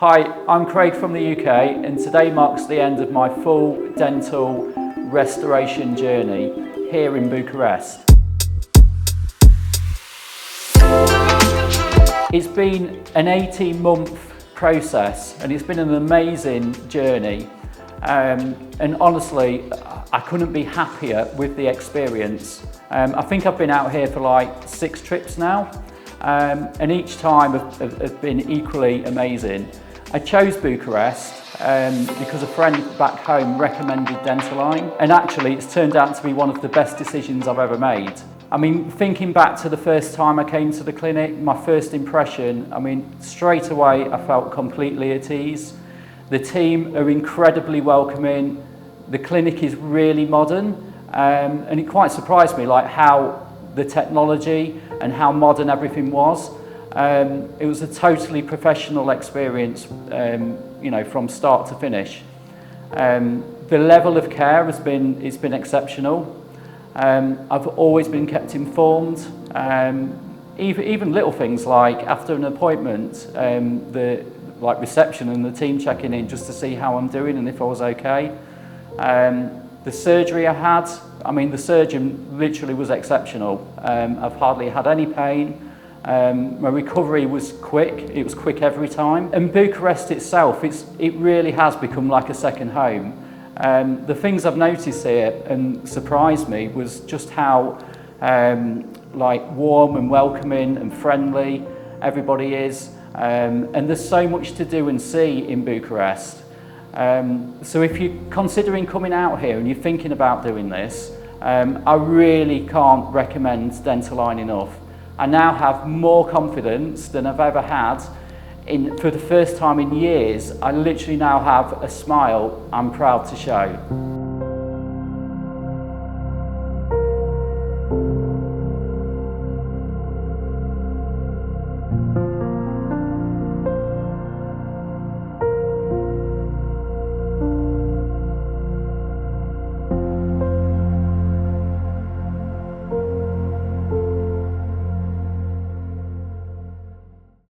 Hi, I'm Craig from the UK, and today marks the end of my full dental restoration journey here in Bucharest. It's been an 18-month process and it's been an amazing journey, and honestly I couldn't be happier with the experience. I think I've been out here for like 6 trips now, and each time have been equally amazing. I chose Bucharest because a friend back home recommended Dentaline, and actually it's turned out to be one of the best decisions I've ever made. I mean, thinking back to the first time I came to the clinic, my first impression, I mean, straight away I felt completely at ease. The team are incredibly welcoming, the clinic is really modern, and it quite surprised me like how the technology and how modern everything was. It was a totally professional experience, you know, from start to finish. The level of care has been exceptional. I've always been kept informed. Even little things like after an appointment, the reception and the team checking in just to see how I'm doing and if I was okay. The surgery I had, I mean, the surgeon literally was exceptional. I've hardly had any pain. My recovery was quick, it was quick every time. And Bucharest itself, it really has become like a second home. The things I've noticed here and surprised me was just how warm and welcoming and friendly everybody is. And there's so much to do and see in Bucharest. So if you're considering coming out here and you're thinking about doing this, I really can't recommend Dentaline enough. I now have more confidence than I've ever had. For the first time in years, I literally now have a smile I'm proud to show.